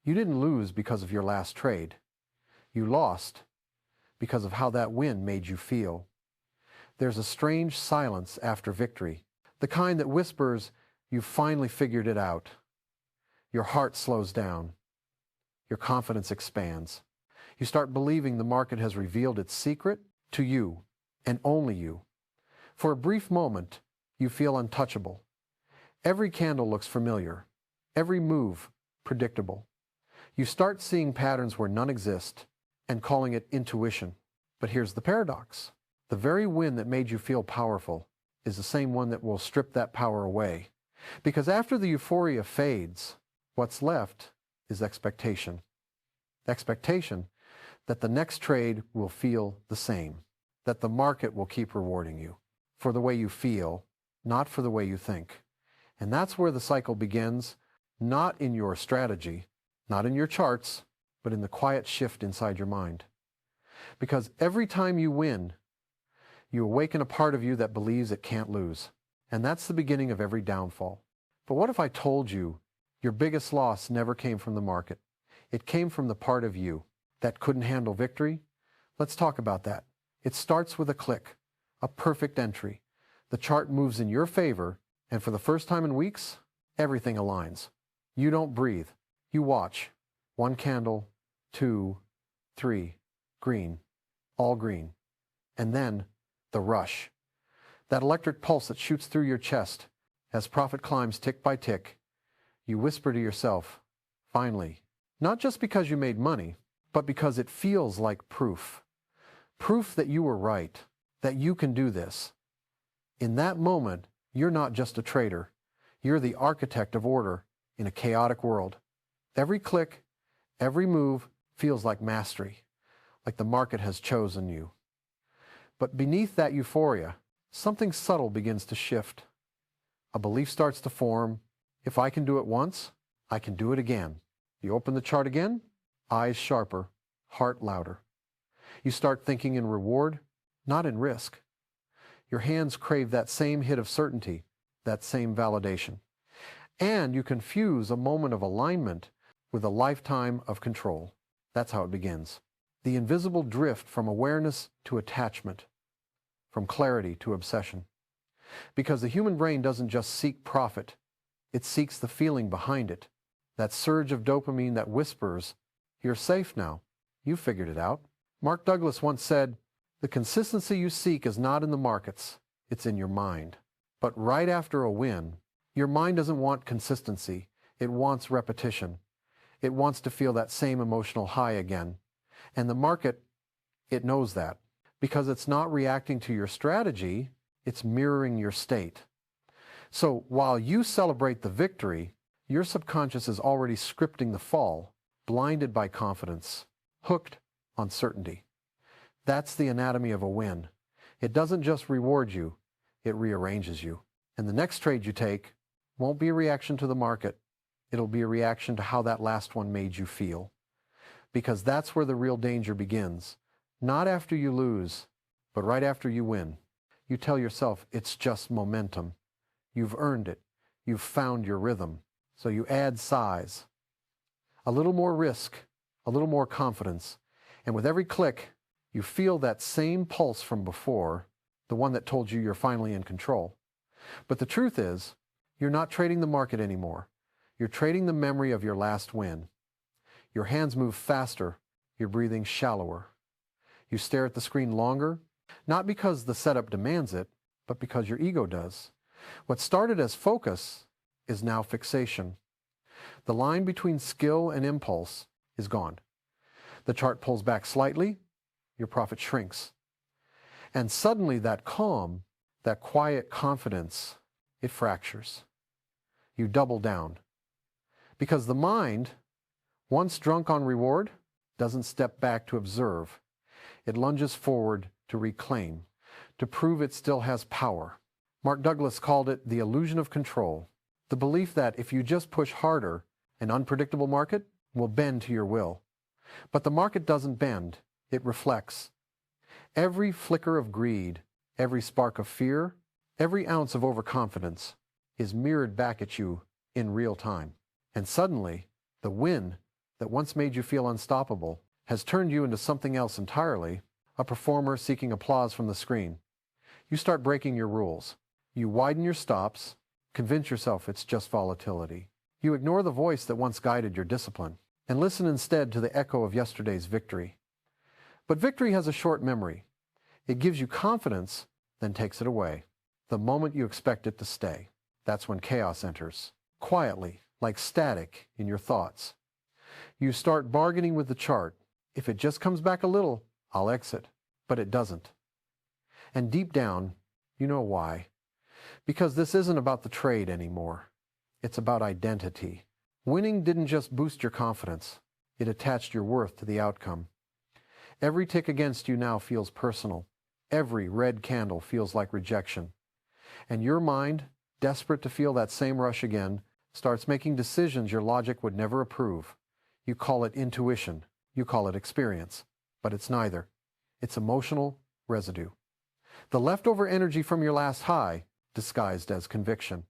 You didn't lose because of your last trade. You lost because of how that win made you feel. There's a strange silence after victory, the kind that whispers, "You've finally figured it out." Your heart slows down. Your confidence expands. You start believing the market has revealed its secret to you, and only you. For a brief moment, you feel untouchable. Every candle looks familiar. Every move predictable. You start seeing patterns where none exist and calling it intuition. But here's the paradox. The very win that made you feel powerful is the same one that will strip that power away. Because after the euphoria fades, what's left is expectation. Expectation that the next trade will feel the same, that the market will keep rewarding you for the way you feel, not for the way you think. And that's where the cycle begins, not in your strategy, not in your charts, but in the quiet shift inside your mind. Because every time you win, you awaken a part of you that believes it can't lose. And that's the beginning of every downfall. But what if I told you your biggest loss never came from the market? It came from the part of you that couldn't handle victory? Let's talk about that. It starts with a click, a perfect entry. The chart moves in your favor, and for the first time in weeks, everything aligns. You don't breathe. You watch. One candle, two, three, green, all green. And then the rush. That electric pulse that shoots through your chest as profit climbs tick by tick. You whisper to yourself, finally. Not just because you made money, but because it feels like proof. Proof that you were right, that you can do this. In that moment, you're not just a trader. You're the architect of order in a chaotic world. Every click, every move feels like mastery, like the market has chosen you. But beneath that euphoria, something subtle begins to shift. A belief starts to form. If I can do it once, I can do it again. You open the chart again, eyes sharper, heart louder. You start thinking in reward, not in risk. Your hands crave that same hit of certainty, that same validation. And you confuse a moment of alignment with a lifetime of control. That's how it begins. The invisible drift from awareness to attachment, from clarity to obsession. Because the human brain doesn't just seek profit, it seeks the feeling behind it. That surge of dopamine that whispers, "You're safe now. You figured it out." Mark Douglas once said, "The consistency you seek is not in the markets, it's in your mind." But right after a win, your mind doesn't want consistency. It wants repetition. It wants to feel that same emotional high again. And the market, it knows that. Because it's not reacting to your strategy, it's mirroring your state. So while you celebrate the victory, your subconscious is already scripting the fall, blinded by confidence, hooked on certainty. That's the anatomy of a win. It doesn't just reward you, it rearranges you. And the next trade you take won't be a reaction to the market. It'll be a reaction to how that last one made you feel. Because that's where the real danger begins. Not after you lose, but right after you win. You tell yourself it's just momentum. You've earned it. You've found your rhythm. So you add size, a little more risk, a little more confidence, and with every click, you feel that same pulse from before, the one that told you you're finally in control. But the truth is, you're not trading the market anymore. You're trading the memory of your last win. Your hands move faster, your breathing shallower. You stare at the screen longer, not because the setup demands it, but because your ego does. What started as focus is now fixation. The line between skill and impulse is gone. The chart pulls back slightly, your profit shrinks. And suddenly that calm, that quiet confidence, it fractures. You double down. Because the mind, once drunk on reward, doesn't step back to observe. It lunges forward to reclaim, to prove it still has power. Mark Douglas called it the illusion of control. The belief that if you just push harder, an unpredictable market will bend to your will. But the market doesn't bend, it reflects. Every flicker of greed, every spark of fear, every ounce of overconfidence is mirrored back at you in real time. And suddenly, the win that once made you feel unstoppable has turned you into something else entirely, a performer seeking applause from the screen. You start breaking your rules. You widen your stops, convince yourself it's just volatility. You ignore the voice that once guided your discipline and listen instead to the echo of yesterday's victory. But victory has a short memory. It gives you confidence, then takes it away. The moment you expect it to stay, that's when chaos enters, quietly, like static in your thoughts. You start bargaining with the chart. If it just comes back a little, I'll exit. But it doesn't. And deep down, you know why. Because this isn't about the trade anymore. It's about identity. Winning didn't just boost your confidence. It attached your worth to the outcome. Every tick against you now feels personal. Every red candle feels like rejection. And your mind, desperate to feel that same rush again, starts making decisions your logic would never approve. You call it intuition. You call it experience. But it's neither. It's emotional residue. The leftover energy from your last high, disguised as conviction.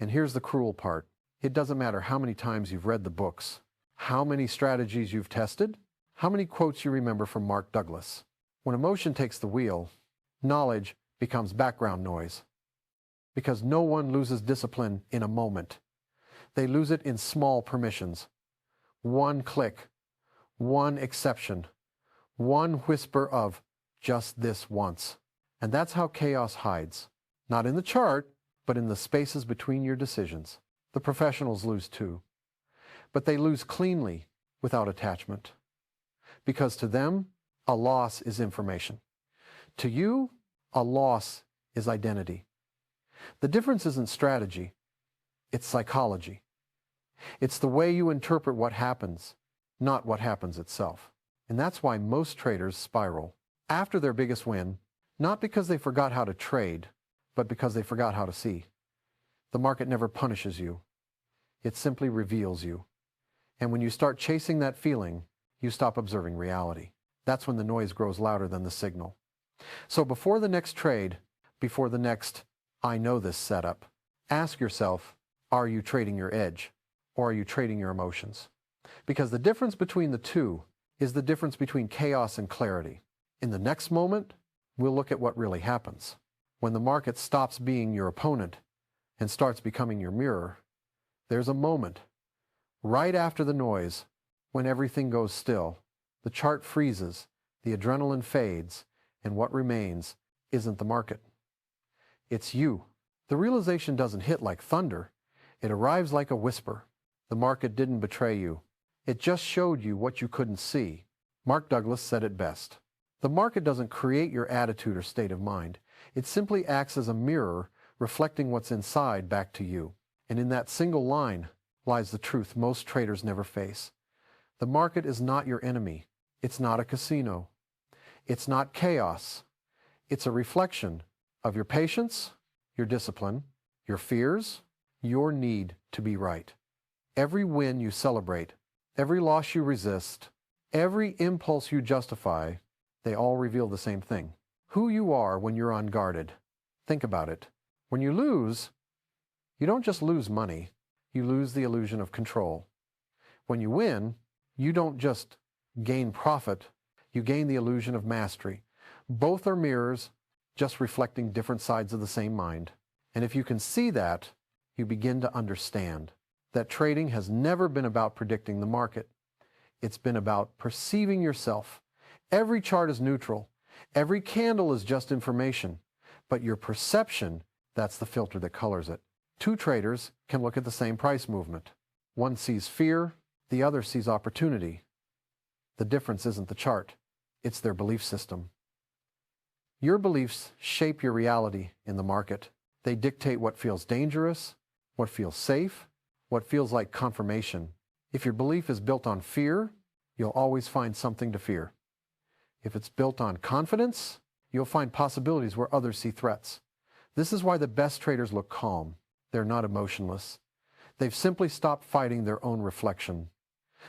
And here's the cruel part. It doesn't matter how many times you've read the books, how many strategies you've tested, how many quotes you remember from Mark Douglas. When emotion takes the wheel, knowledge becomes background noise. Because no one loses discipline in a moment. They lose it in small permissions. One click, one exception, one whisper of just this once. And that's how chaos hides. Not in the chart, but in the spaces between your decisions. The professionals lose too. But they lose cleanly, without attachment. Because to them, a loss is information. To you, a loss is identity. The difference isn't strategy. It's psychology. It's the way you interpret what happens, not what happens itself. And that's why most traders spiral after their biggest win, not because they forgot how to trade, but because they forgot how to see. The market never punishes you. It simply reveals you. And when you start chasing that feeling, you stop observing reality. That's when the noise grows louder than the signal. So before the next trade, before the next I know this setup, ask yourself, are you trading your edge or are you trading your emotions? Because the difference between the two is the difference between chaos and clarity. In the next moment, we'll look at what really happens. When the market stops being your opponent and starts becoming your mirror, there's a moment, right after the noise, when everything goes still, the chart freezes, the adrenaline fades, and what remains isn't the market. It's you. The realization doesn't hit like thunder. It arrives like a whisper. The market didn't betray you. It just showed you what you couldn't see. Mark Douglas said it best. The market doesn't create your attitude or state of mind. It simply acts as a mirror, reflecting what's inside back to you. And in that single line lies the truth most traders never face. The market is not your enemy. It's not a casino. It's not chaos. It's a reflection of your patience, your discipline, your fears, your need to be right. Every win you celebrate, every loss you resist, every impulse you justify, they all reveal the same thing. Who you are when you're unguarded. Think about it. When you lose, you don't just lose money, you lose the illusion of control. When you win, you don't just gain profit, you gain the illusion of mastery. Both are mirrors, just reflecting different sides of the same mind. And if you can see that, you begin to understand that trading has never been about predicting the market. It's been about perceiving yourself. Every chart is neutral. Every candle is just information. But your perception, that's the filter that colors it. Two traders can look at the same price movement. One sees fear, the other sees opportunity. The difference isn't the chart, it's their belief system. Your beliefs shape your reality in the market. They dictate what feels dangerous, what feels safe, what feels like confirmation. If your belief is built on fear, you'll always find something to fear. If it's built on confidence, you'll find possibilities where others see threats. This is why the best traders look calm. They're not emotionless. They've simply stopped fighting their own reflection.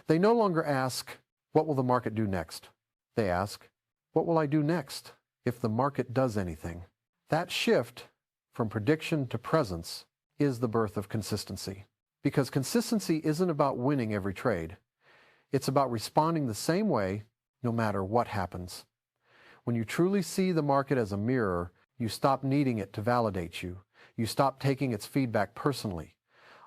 They no longer ask, what will the market do next? They ask, what will I do next if the market does anything? That shift from prediction to presence is the birth of consistency. Because consistency isn't about winning every trade. It's about responding the same way no matter what happens. When you truly see the market as a mirror, you stop needing it to validate you. You stop taking its feedback personally.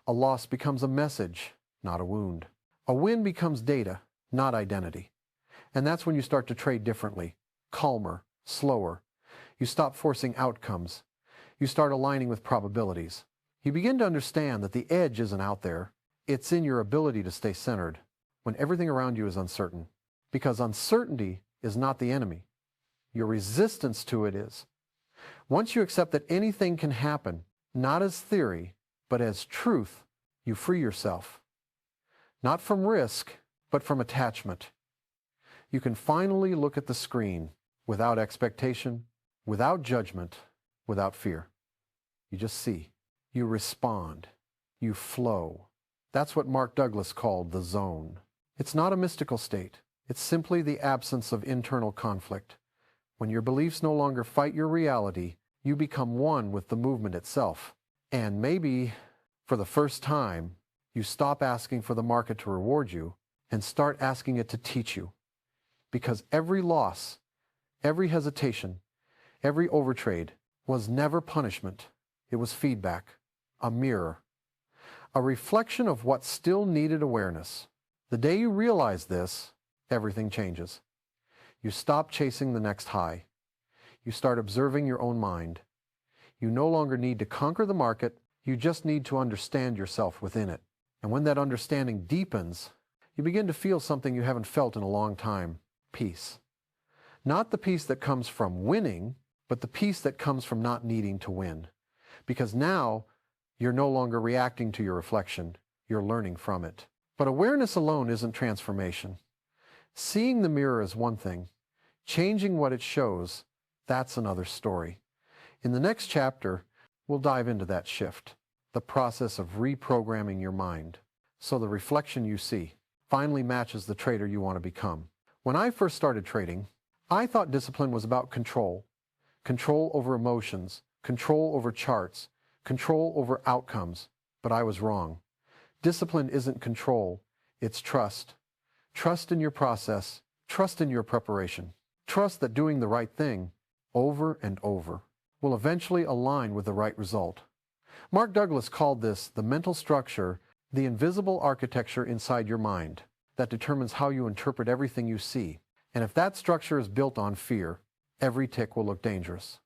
A loss becomes a message, not a wound. A win becomes data, not identity. And that's when you start to trade differently, calmer, slower. You stop forcing outcomes. You start aligning with probabilities. You begin to understand that the edge isn't out there. It's in your ability to stay centered when everything around you is uncertain. Because uncertainty is not the enemy. Your resistance to it is. Once you accept that anything can happen, not as theory, but as truth, you free yourself. Not from risk, but from attachment. You can finally look at the screen without expectation, without judgment, without fear. You just see. You respond. You flow. That's what Mark Douglas called the zone. It's not a mystical state. It's simply the absence of internal conflict. When your beliefs no longer fight your reality, you become one with the movement itself. And maybe, for the first time, you stop asking for the market to reward you and start asking it to teach you. Because every loss, every hesitation, every overtrade was never punishment. It was feedback, a mirror, a reflection of what still needed awareness. The day you realize this, everything changes. You stop chasing the next high. You start observing your own mind. You no longer need to conquer the market. You just need to understand yourself within it. And when that understanding deepens, you begin to feel something you haven't felt in a long time, peace. Not the peace that comes from winning, but the peace that comes from not needing to win. Because now, you're no longer reacting to your reflection. You're learning from it. But awareness alone isn't transformation. Seeing the mirror is one thing. Changing what it shows, that's another story. In the next chapter, we'll dive into that shift, the process of reprogramming your mind, so the reflection you see finally matches the trader you want to become. When I first started trading, I thought discipline was about control. Control over emotions, control over charts, control over outcomes. But I was wrong. Discipline isn't control, it's trust. Trust in your process, trust in your preparation. Trust that doing the right thing over and over will eventually align with the right result. Mark Douglas called this the mental structure, the invisible architecture inside your mind that determines how you interpret everything you see. And if that structure is built on fear, every tick will look dangerous.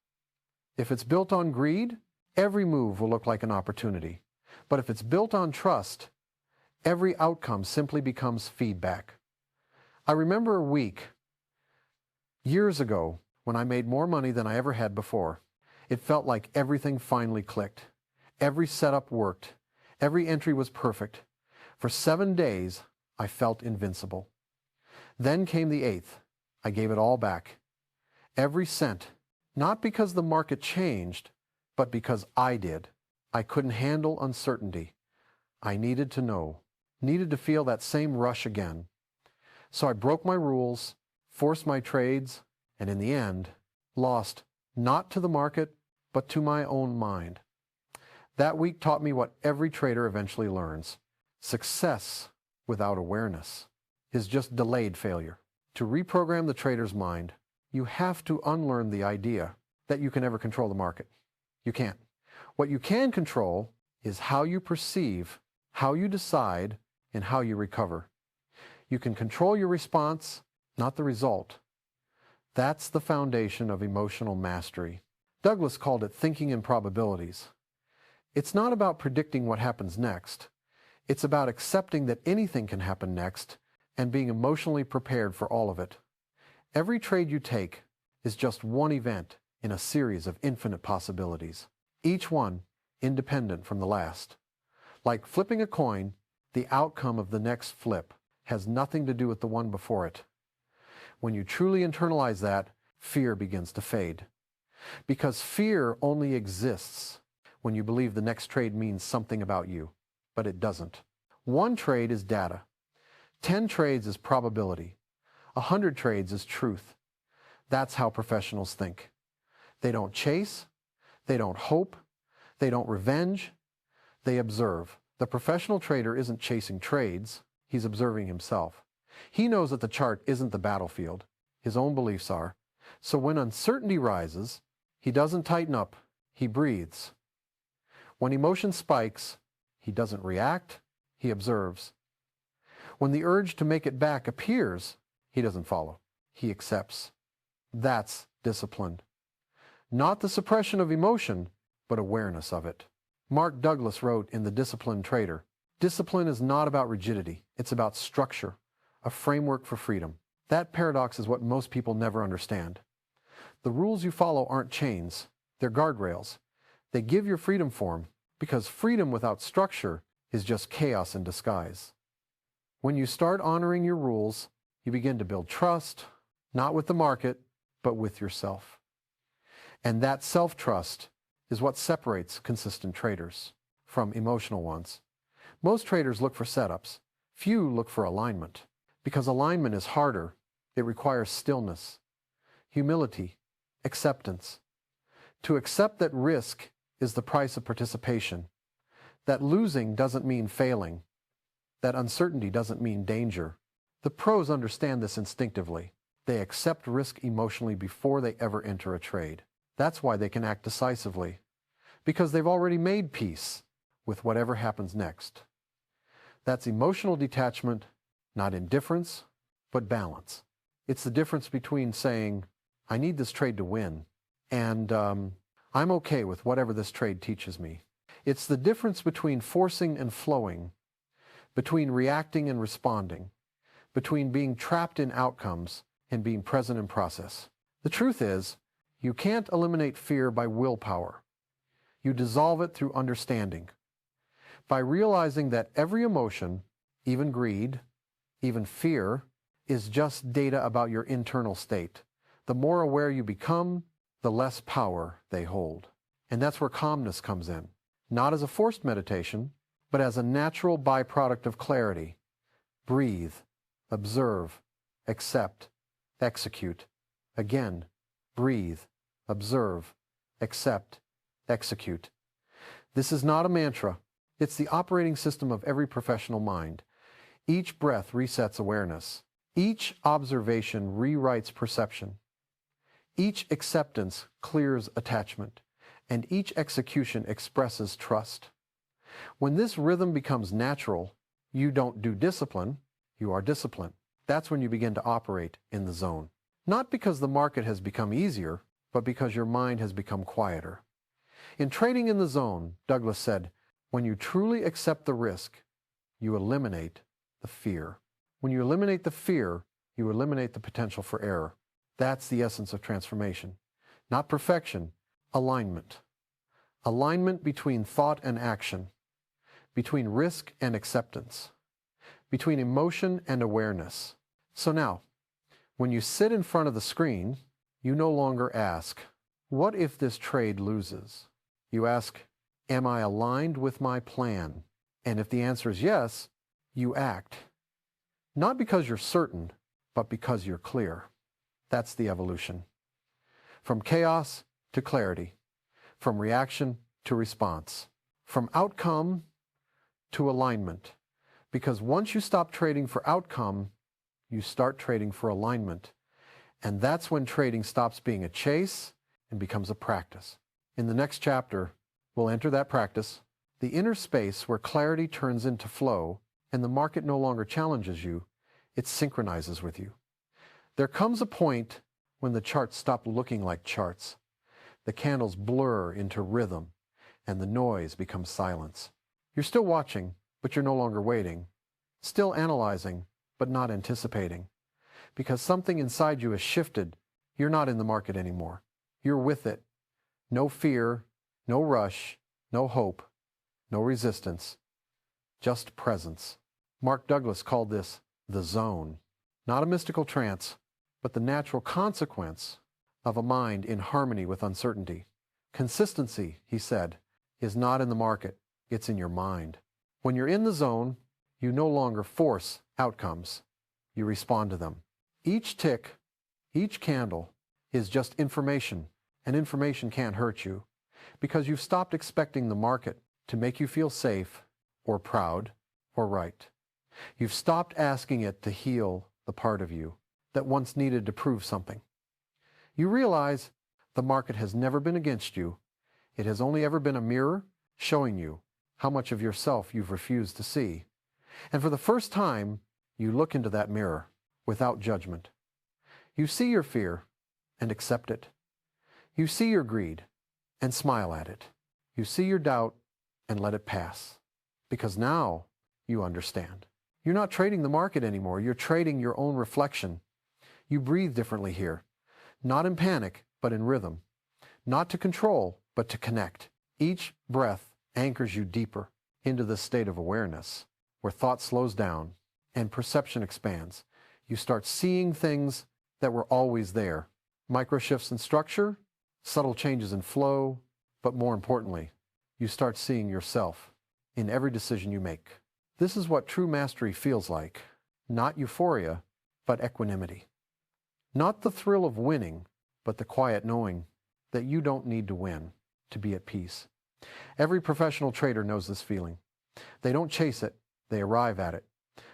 If it's built on greed, every move will look like an opportunity. But if it's built on trust, every outcome simply becomes feedback. I remember a week, years ago, when I made more money than I ever had before. It felt like everything finally clicked. Every setup worked. Every entry was perfect. For 7 days, I felt invincible. Then came the 8th. I gave it all back. Every cent. Not because the market changed, but because I did. I couldn't handle uncertainty. I needed to know. Needed to feel that same rush again. So I broke my rules, forced my trades, and in the end, lost not to the market, but to my own mind. That week taught me what every trader eventually learns. Success without awareness is just delayed failure. To reprogram the trader's mind, you have to unlearn the idea that you can ever control the market. You can't. What you can control is how you perceive, how you decide, and how you recover. You can control your response, not the result. That's the foundation of emotional mastery. Douglas called it thinking in probabilities. It's not about predicting what happens next. It's about accepting that anything can happen next and being emotionally prepared for all of it. Every trade you take is just one event in a series of infinite possibilities, each one independent from the last. Like flipping a coin, the outcome of the next flip has nothing to do with the one before it. When you truly internalize that, fear begins to fade. Because fear only exists when you believe the next trade means something about you, but it doesn't. 1 trade is data. 10 trades is probability. 100 trades is truth. That's how professionals think. They don't chase. They don't hope. They don't revenge. They observe. The professional trader isn't chasing trades. He's observing himself. He knows that the chart isn't the battlefield. His own beliefs are. So when uncertainty rises, he doesn't tighten up, he breathes. When emotion spikes, he doesn't react, he observes. When the urge to make it back appears, he doesn't follow, he accepts. That's discipline. Not the suppression of emotion, but awareness of it. Mark Douglas wrote in The Disciplined Trader, "Discipline is not about rigidity, it's about structure, a framework for freedom." That paradox is what most people never understand. The rules you follow aren't chains, they're guardrails. They give your freedom form, because freedom without structure is just chaos in disguise. When you start honoring your rules, you begin to build trust, not with the market, but with yourself. And that self-trust is what separates consistent traders from emotional ones. Most traders look for setups. Few look for alignment. Because alignment is harder, it requires stillness, humility, acceptance. To accept that risk is the price of participation, that losing doesn't mean failing, that uncertainty doesn't mean danger. The pros understand this instinctively. They accept risk emotionally before they ever enter a trade. That's why they can act decisively, because they've already made peace with whatever happens next. That's emotional detachment, not indifference, but balance. It's the difference between saying, "I need this trade to win," and "I'm okay with whatever this trade teaches me." It's the difference between forcing and flowing, between reacting and responding, between being trapped in outcomes and being present in process. The truth is, you can't eliminate fear by willpower. You dissolve it through understanding. By realizing that every emotion, even greed, even fear, is just data about your internal state. The more aware you become, the less power they hold. And that's where calmness comes in. Not as a forced meditation, but as a natural byproduct of clarity. Breathe, observe, accept, execute. Again, breathe, observe, accept, execute. This is not a mantra. It's the operating system of every professional mind. Each breath resets awareness. Each observation rewrites perception. Each acceptance clears attachment, and each execution expresses trust. When this rhythm becomes natural, you don't do discipline, you are disciplined. That's when you begin to operate in the zone. Not because the market has become easier, but because your mind has become quieter. In Trading in the Zone, Douglas said, "When you truly accept the risk, you eliminate the fear. When you eliminate the fear, you eliminate the potential for error." That's the essence of transformation. Not perfection, alignment. Alignment between thought and action, between risk and acceptance, between emotion and awareness. So now, when you sit in front of the screen, you no longer ask, "What if this trade loses?" You ask, "Am I aligned with my plan?" And if the answer is yes, you act. Not because you're certain, but because you're clear. That's the evolution. From chaos to clarity, from reaction to response, from outcome to alignment. Because once you stop trading for outcome, you start trading for alignment. And that's when trading stops being a chase and becomes a practice. In the next chapter, we'll enter that practice, the inner space where clarity turns into flow and the market no longer challenges you, it synchronizes with you. There comes a point when the charts stop looking like charts. The candles blur into rhythm and the noise becomes silence. You're still watching, but you're no longer waiting. Still analyzing, but not anticipating. Because something inside you has shifted. You're not in the market anymore. You're with it. No fear, no rush, no hope, no resistance, just presence. Mark Douglas called this the zone. Not a mystical trance, but the natural consequence of a mind in harmony with uncertainty. Consistency, he said, is not in the market, it's in your mind. When you're in the zone, you no longer force outcomes, you respond to them. Each tick, each candle is just information, and information can't hurt you because you've stopped expecting the market to make you feel safe or proud or right. You've stopped asking it to heal the part of you that once needed to prove something. You realize the market has never been against you. It has only ever been a mirror showing you how much of yourself you've refused to see. And for the first time, you look into that mirror without judgment. You see your fear and accept it. You see your greed and smile at it. You see your doubt and let it pass. Because now you understand. You're not trading the market anymore. You're trading your own reflection. You breathe differently here. Not in panic, but in rhythm. Not to control, but to connect. Each breath anchors you deeper into this state of awareness, where thought slows down and perception expands. You start seeing things that were always there. Micro shifts in structure, subtle changes in flow, but more importantly, you start seeing yourself in every decision you make. This is what true mastery feels like. Not euphoria, but equanimity. Not the thrill of winning, but the quiet knowing that you don't need to win to be at peace. Every professional trader knows this feeling. They don't chase it, they arrive at it.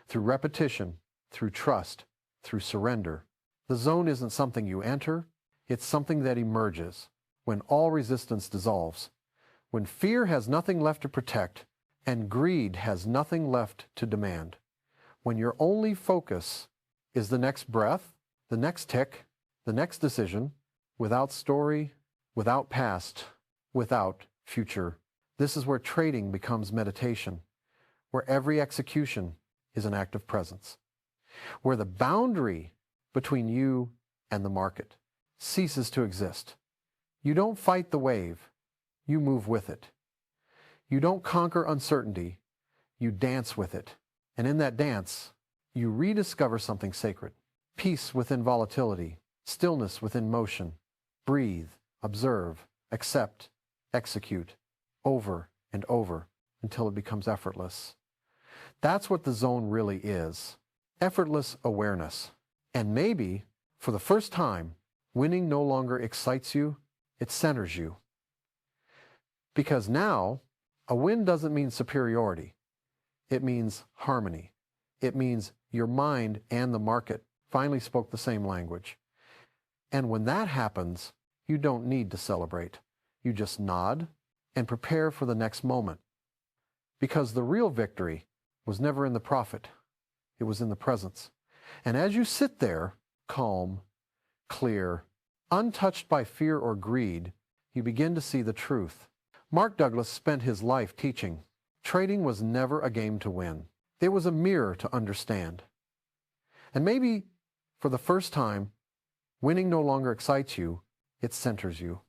Through repetition, through trust, through surrender. The zone isn't something you enter, it's something that emerges when all resistance dissolves. When fear has nothing left to protect and greed has nothing left to demand. When your only focus is the next breath, the next tick, the next decision, without story, without past, without future. This is where trading becomes meditation, where every execution is an act of presence, where the boundary between you and the market ceases to exist. You don't fight the wave, you move with it. You don't conquer uncertainty, you dance with it. And in that dance, you rediscover something sacred. Peace within volatility, stillness within motion. Breathe, observe, accept, execute, over and over until it becomes effortless. That's what the zone really is. Effortless awareness. And maybe, for the first time, winning no longer excites you, it centers you. Because now, a win doesn't mean superiority. It means harmony. It means your mind and the market finally spoke the same language. And when that happens, you don't need to celebrate. You just nod and prepare for the next moment. Because the real victory was never in the profit. It was in the presence. And as you sit there, calm, clear, untouched by fear or greed, you begin to see the truth. Mark Douglas spent his life teaching. Trading was never a game to win. It was a mirror to understand. And maybe, for the first time, winning no longer excites you, it centers you.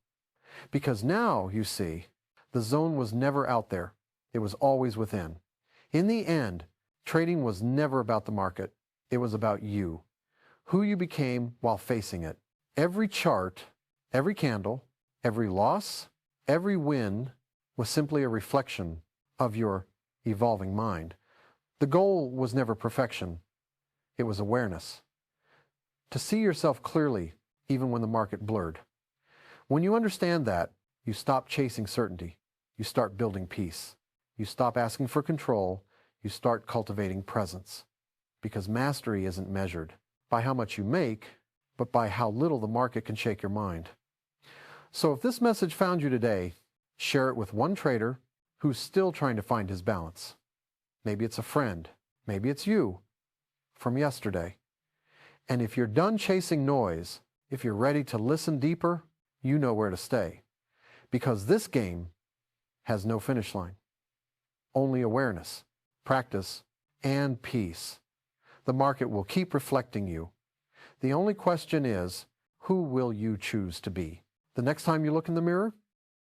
Because now, you see, the zone was never out there. It was always within. In the end, trading was never about the market. It was about you, who you became while facing it. Every chart, every candle, every loss, every win was simply a reflection of your evolving mind. The goal was never perfection. It was awareness. To see yourself clearly, even when the market blurred. When you understand that, you stop chasing certainty. You start building peace. You stop asking for control. You start cultivating presence. Because mastery isn't measured by how much you make, but by how little the market can shake your mind. So if this message found you today, share it with one trader who's still trying to find his balance. Maybe it's a friend. Maybe it's you from yesterday. And if you're done chasing noise, if you're ready to listen deeper, you know where to stay. Because this game has no finish line. Only awareness, practice, and peace. The market will keep reflecting you. The only question is, who will you choose to be? The next time you look in the mirror,